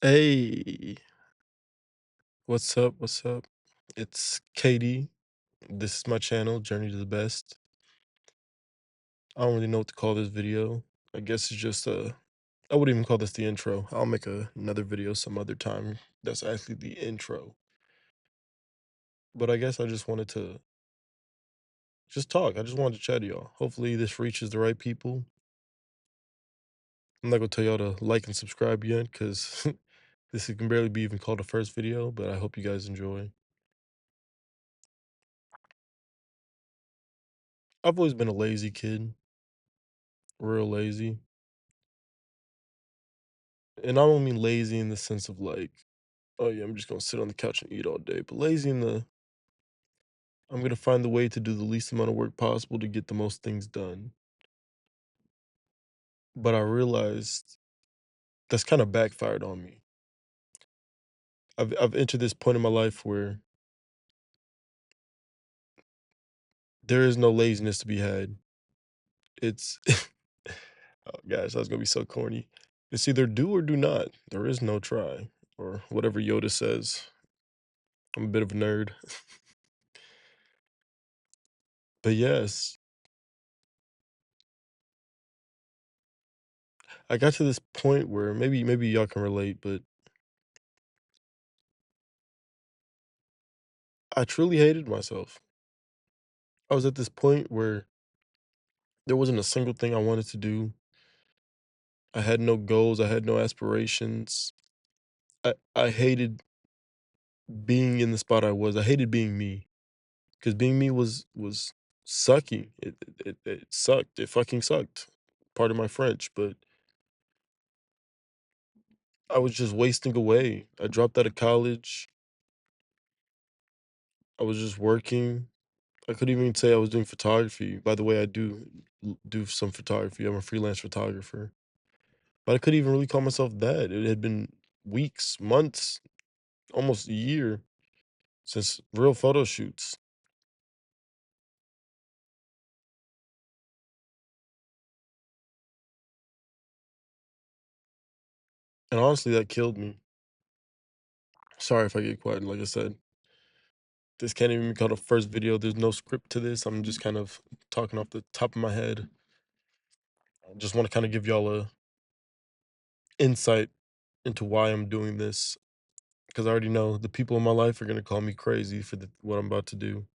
Hey, what's up? What's up? It's Katie. This is my channel, Journey to the Best. I don't really know what to call this video. I guess it's just I wouldn't even call this the intro. I'll make another video some other time. That's actually the intro. But I guess I just wanted to just talk. I just wanted to chat to y'all. Hopefully this reaches the right people. I'm not gonna tell y'all to like and subscribe yet, because this can barely be even called a first video, but I hope you guys enjoy. I've always been a lazy kid, real lazy. And I don't mean lazy in the sense of like, oh yeah, I'm just gonna sit on the couch and eat all day, but lazy in the I'm gonna find the way to do the least amount of work possible to get the most things done. But I realized that's kind of backfired on me. I've entered this point in my life where there is no laziness to be had. It's oh gosh, that's gonna be so corny. It's either do or do not. There is no try, or whatever Yoda says. I'm a bit of a nerd. But yes, I got to this point where maybe y'all can relate, but I truly hated myself. I was at this point where there wasn't a single thing I wanted to do. I had no goals, I had no aspirations. I hated being in the spot I was. I hated being me, because being me was sucky. It sucked. It fucking sucked. Pardon my French, but I was just wasting away. I dropped out of college. I was just working. I couldn't even say I was doing photography. By the way, I do some photography. I'm a freelance photographer. But I couldn't even really call myself that. It had been weeks, months, almost a year since real photo shoots. And honestly, that killed me. Sorry if I get quiet. Like I said, this can't even be called a first video. There's no script to this. I'm just kind of talking off the top of my head. I just want to kind of give y'all a insight into why I'm doing this, because I already know the people in my life are gonna call me crazy for what I'm about to do.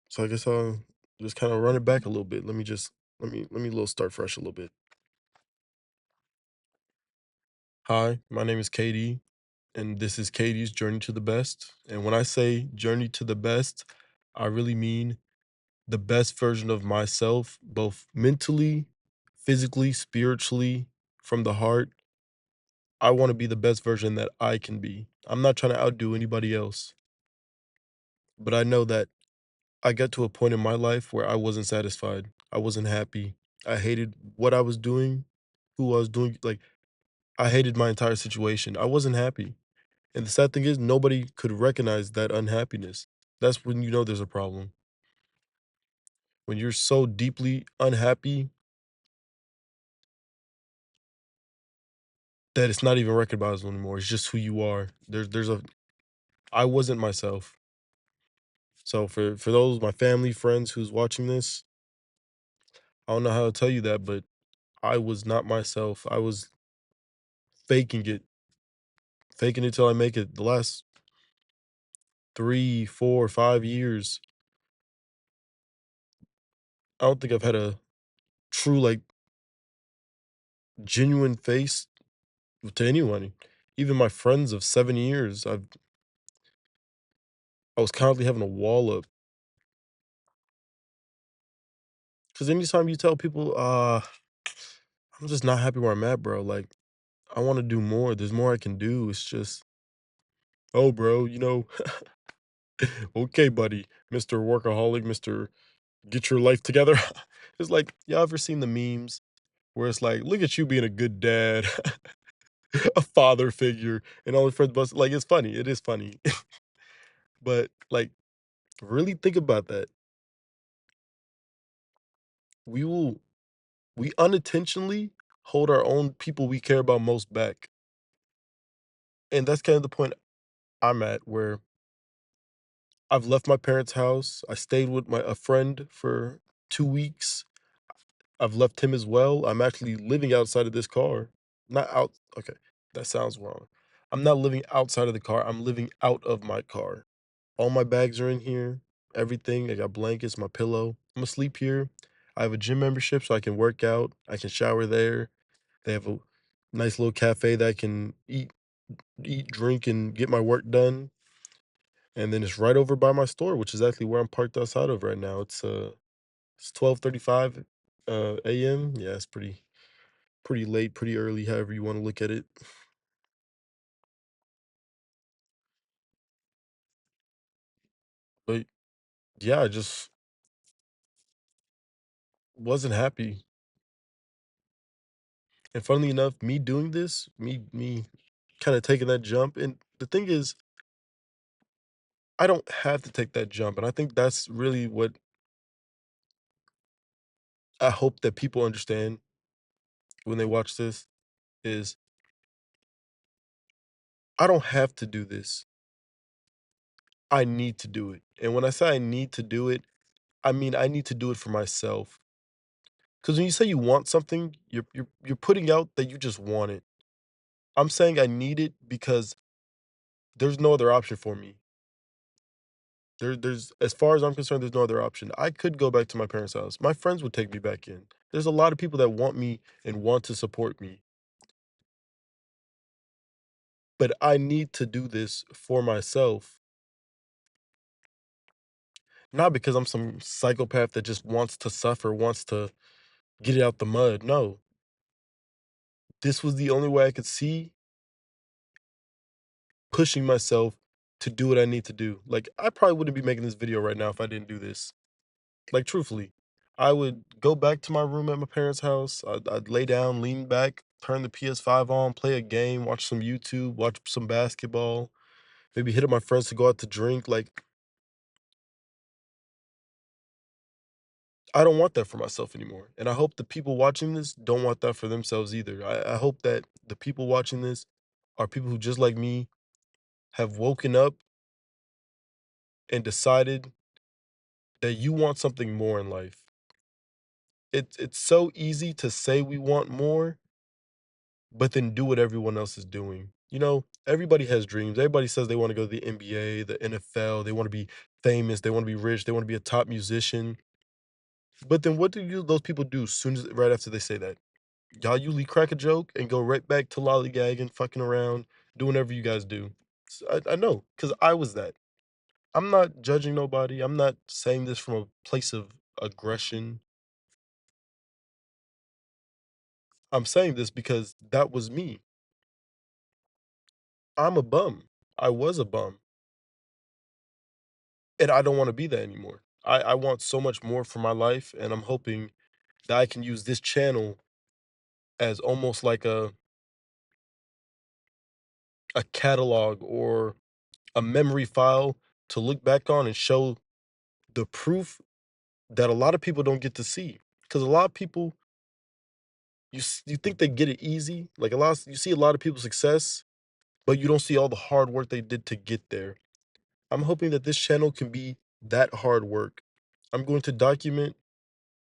So I guess I'll just kind of run it back a little bit. Let me a little start fresh a little bit. Hi, my name is Katie, and this is Katie's Journey to the Best. And when I say journey to the best, I really mean the best version of myself, both mentally, physically, spiritually, from the heart. I want to be the best version that I can be. I'm not trying to outdo anybody else, but I know that I got to a point in my life where I wasn't satisfied. I wasn't happy. I hated what I was doing, who I was doing. Like, I hated my entire situation. I wasn't happy. And the sad thing is, nobody could recognize that unhappiness. That's when you know there's a problem. When you're so deeply unhappy that it's not even recognizable anymore. It's just who you are. I wasn't myself. So for those my family, friends who's watching this, I don't know how to tell you that, but I was not myself. I was faking it till I make it. The last 3, 4, 5 years, I don't think I've had a true, like, genuine face to anyone. Even my friends of 7 years, I was constantly having a wall up. Because anytime you tell people, I'm just not happy where I'm at, bro. Like, I want to do more. There's more I can do. It's just, oh, bro, okay, buddy, Mr. Workaholic, Mr. Get your life together. It's like, y'all ever seen the memes where it's like, look at you being a good dad, a father figure, and all the friends, but like, it's funny. It is funny. But like, really think about that. We will, we unintentionally hold our own people we care about most back. And that's kind of the point I'm at where I've left my parents' house. I stayed with a friend for 2 weeks. I've left him as well. I'm actually living outside of this car. Not out okay, that sounds wrong. I'm not living outside of the car, I'm living out of my car. All my bags are in here, everything. I got blankets, my pillow. Imma sleep here. I have a gym membership so I can work out, I can shower there. They have a nice little cafe that I can eat, drink, and get my work done, and then it's right over by my store, which is actually where I'm parked outside of right now. It's 12:35, AM. Yeah, it's pretty late, pretty early, however you wanna look at it. But, yeah, I just wasn't happy, and funnily enough, me doing this, me kinda taking that jump, and the thing is, I don't have to take that jump, and I think that's really what I hope that people understand when they watch this, is I don't have to do this. I need to do it, and when I say I need to do it, I mean I need to do it for myself. Because when you say you want something, you're putting out that you just want it. I'm saying I need it because there's no other option for me. There's as far as I'm concerned, there's no other option. I could go back to my parents' house. My friends would take me back in. There's a lot of people that want me and want to support me, but I need to do this for myself, not because I'm some psychopath that just wants to suffer, wants to get it out the mud. No, this was the only way I could see pushing myself to do what I need to do. Like, I probably wouldn't be making this video right now if I didn't do this. Like, truthfully, I would go back to my room at my parents' house. I'd lay down, lean back, turn the PS5 on, play a game, watch some YouTube, watch some basketball, maybe hit up my friends to go out to drink. Like, I don't want that for myself anymore. And I hope the people watching this don't want that for themselves either. I hope that the people watching this are people who, just like me, have woken up and decided that you want something more in life. It's so easy to say we want more, but then do what everyone else is doing. You know, everybody has dreams. Everybody says they want to go to the NBA, the NFL, they want to be famous, they want to be rich, they want to be a top musician. But then what do those people do soon as right after they say that? Y'all usually crack a joke and go right back to lollygagging, fucking around, doing whatever you guys do. I know, because I was that. I'm not judging nobody. I'm not saying this from a place of aggression. I'm saying this because that was me. I'm a bum. I was a bum, and I don't wanna be that anymore. I want so much more for my life, and I'm hoping that I can use this channel as almost like a catalog or a memory file to look back on and show the proof that a lot of people don't get to see. Because a lot of people, you think they get it easy, like, you see a lot of people's success, but you don't see all the hard work they did to get there. I'm hoping that this channel can be that hard work. I'm going to document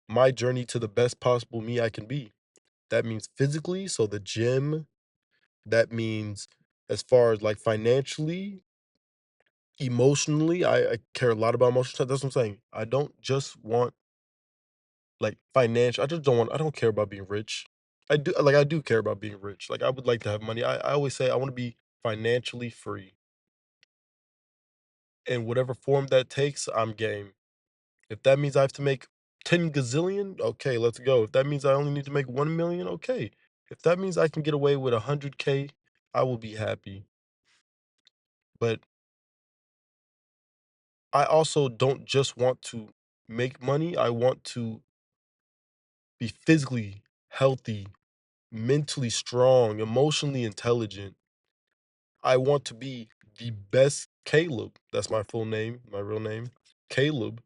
my journey to the best possible me I can be. That means physically, so the gym. That means as far as like financially, emotionally. I care a lot about emotional. That's what I'm saying. I don't just want like financial. I just don't want. I don't care about being rich. I do care about being rich. Like I would like to have money. I always say I want to be financially free, in whatever form that takes. I'm game. If that means I have to make 10 gazillion, okay, let's go. If that means I only need to make 1 million, okay. If that means I can get away with 100K, I will be happy. But I also don't just want to make money. I want to be physically healthy, mentally strong, emotionally intelligent. I want to be the best Caleb. That's my full name, my real name, Caleb,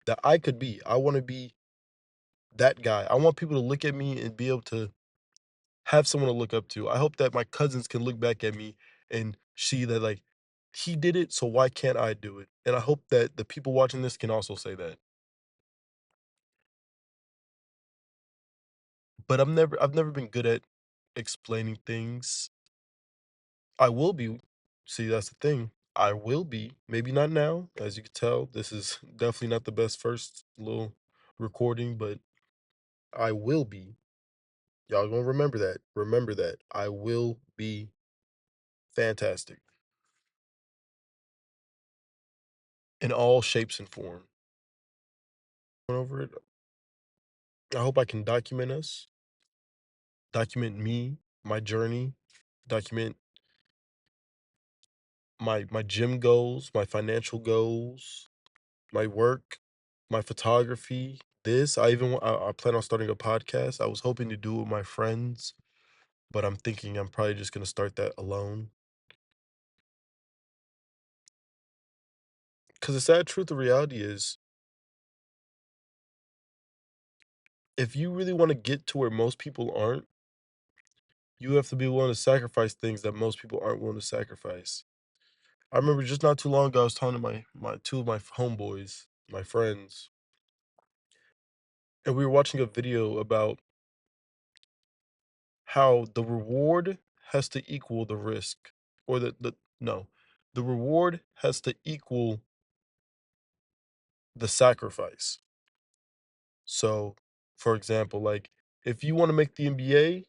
that I could be. I want to be that guy. I want people to look at me and be able to have someone to look up to. I hope that my cousins can look back at me and see that, like, he did it, so why can't I do it? And I hope that the people watching this can also say that. But I've never been good at explaining things. I will be. See, that's the thing. I will be. Maybe not now. As you can tell, this is definitely not the best first little recording, but I will be. Y'all gonna remember that. Remember that. I will be fantastic in all shapes and form. Went over it. I hope I can document us, document me, my journey, document my gym goals, my financial goals, my work, my photography. This I even I plan on starting a podcast. I was hoping to do it with my friends, but I'm thinking I'm probably just gonna start that alone. Because the sad truth, the reality is, if you really want to get to where most people aren't, you have to be willing to sacrifice things that most people aren't willing to sacrifice. I remember just not too long ago, I was talking to my two of my homeboys, my friends, and we were watching a video about how the reward has to equal the risk, or the no, the reward has to equal the sacrifice. So, for example, like if you want to make the NBA,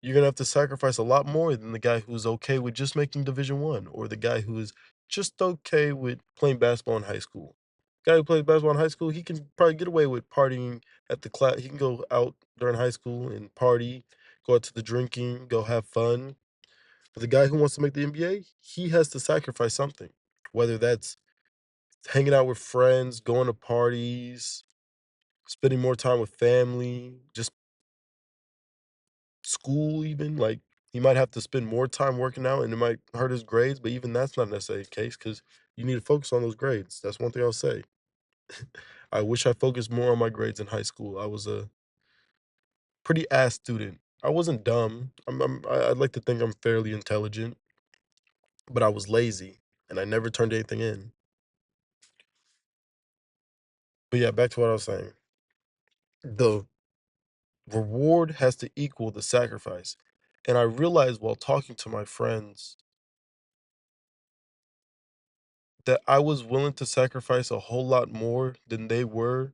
you're gonna have to sacrifice a lot more than the guy who's okay with just making Division One, or the guy who is just okay with playing basketball in high school. Guy who plays basketball in high school, he can probably get away with partying at the class. He can go out during high school and party, go out to the drinking, go have fun. But the guy who wants to make the NBA, he has to sacrifice something, whether that's hanging out with friends, going to parties, spending more time with family, just school even, like, he might have to spend more time working out and it might hurt his grades, but even that's not necessarily the case because you need to focus on those grades. That's one thing I'll say. I wish I focused more on my grades in high school. I was a pretty ass student. I wasn't dumb. I'd like to think I'm fairly intelligent, but I was lazy and I never turned anything in. But yeah, back to what I was saying. The reward has to equal the sacrifice. And I realized while talking to my friends that I was willing to sacrifice a whole lot more than they were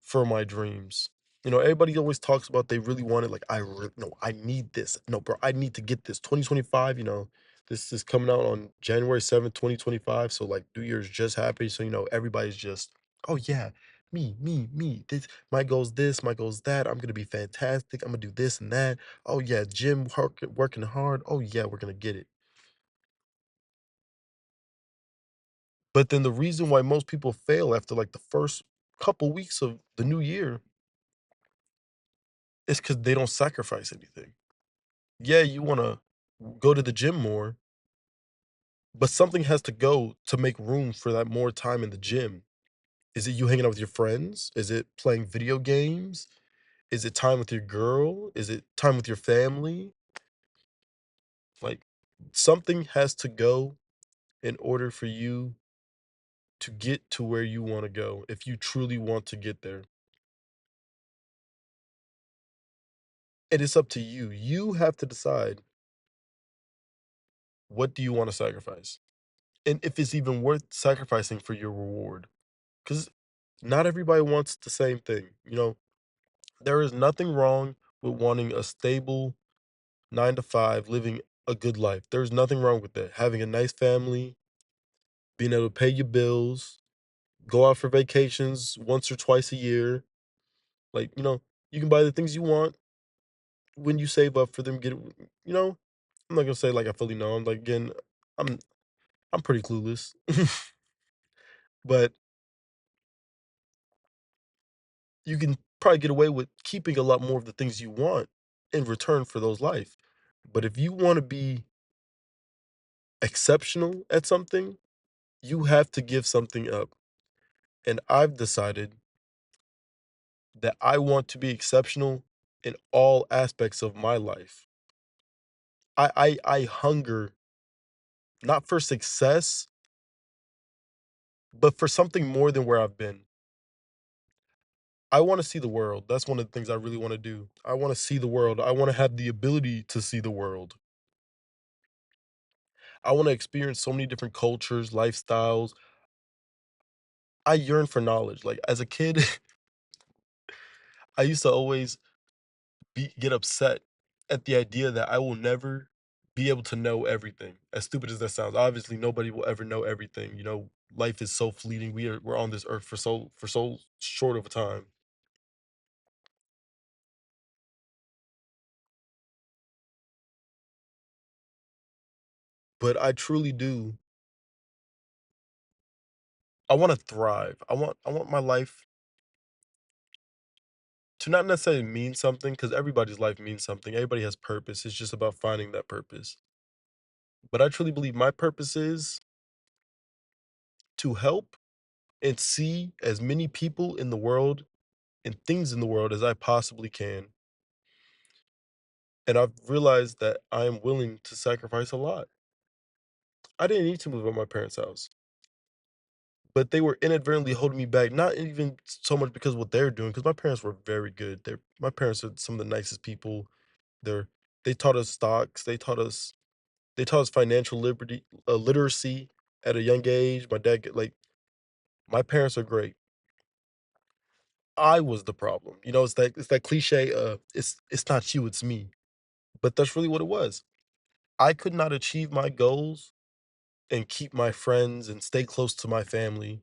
for my dreams. You know, everybody always talks about they really want it. Like, no, I need this. No, bro, I need to get this. 2025, this is coming out on January 7th, 2025. So, like, New Year's just happened. So, everybody's just, oh, yeah, me. My goal's this, my goal's that. I'm going to be fantastic. I'm going to do this and that. Oh, yeah, working hard. Oh, yeah, we're going to get it. But then the reason why most people fail after, like, the first couple weeks of the new year is because they don't sacrifice anything. Yeah, you wanna go to the gym more, but something has to go to make room for that more time in the gym. Is it you hanging out with your friends? Is it playing video games? Is it time with your girl? Is it time with your family? Like, something has to go in order for you to get to where you wanna go, if you truly want to get there. And it's up to you. You have to decide, what do you wanna sacrifice? And if it's even worth sacrificing for your reward. Because not everybody wants the same thing. There is nothing wrong with wanting a stable 9 to 5, living a good life. There's nothing wrong with that. Having a nice family, being able to pay your bills, go out for vacations once or twice a year. Like, you can buy the things you want when you save up for them. You know, I'm not gonna say like I fully know. I'm like, again, I'm I'm pretty clueless. But you can probably get away with keeping a lot more of the things you want in return for those life. But if you want to be exceptional at something, you have to give something up. And I've decided that I want to be exceptional in all aspects of my life. I hunger not for success, but for something more than where I've been. I wanna see the world. That's one of the things I really wanna do. I wanna see the world. I wanna have the ability to see the world. I wanna experience so many different cultures, lifestyles. I yearn for knowledge. Like, as a kid, I used to always get upset at the idea that I will never be able to know everything. As stupid as that sounds, obviously nobody will ever know everything. Life is so fleeting. We're on this earth for so short of a time. But I truly do. I want to thrive. I want my life to not necessarily mean something, because everybody's life means something. Everybody has purpose. It's just about finding that purpose. But I truly believe my purpose is to help and see as many people in the world and things in the world as I possibly can. And I've realized that I am willing to sacrifice a lot. I didn't need to move out of my parents' house, but they were inadvertently holding me back, not even so much because of what they're doing, because my parents were very good. My parents are some of the nicest people. They're they taught us stocks, they taught us financial literacy at a young age. My parents are great. I was the problem. It's that cliche, it's not you, it's me. But that's really what it was. I could not achieve my goals and keep my friends and stay close to my family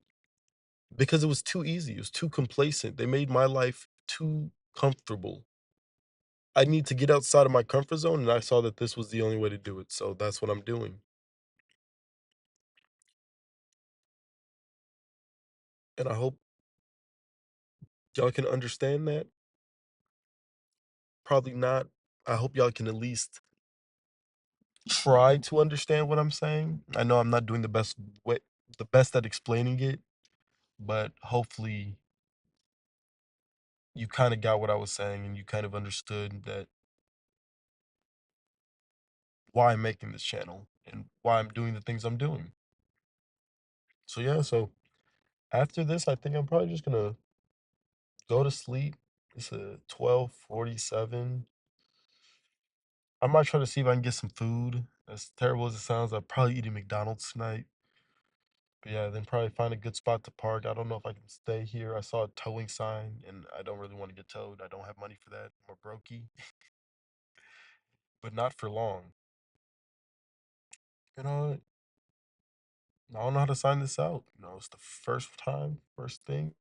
because it was too easy. It was too complacent. They made my life too comfortable. I need to get outside of my comfort zone, and I saw that this was the only way to do it. So that's what I'm doing. And I hope y'all can understand that. Probably not. I hope y'all can at least try to understand what I'm saying. I know I'm not doing the best at explaining it, but hopefully you kind of got what I was saying and you kind of understood that why I'm making this channel and why I'm doing the things I'm doing. So yeah, so after this, I think I'm probably just gonna go to sleep. It's a 12:47. I might try to see if I can get some food. As terrible as it sounds, I'll probably eating McDonald's tonight. But yeah, then probably find a good spot to park. I don't know if I can stay here. I saw a towing sign and I don't really want to get towed. I don't have money for that. I'm a brokey, but not for long. You know, I don't know how to sign this out. It's the first time, first thing.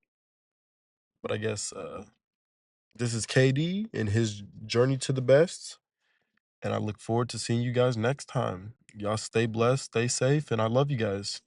But I guess this is KD and his journey to the best. And I look forward to seeing you guys next time. Y'all stay blessed, stay safe, and I love you guys.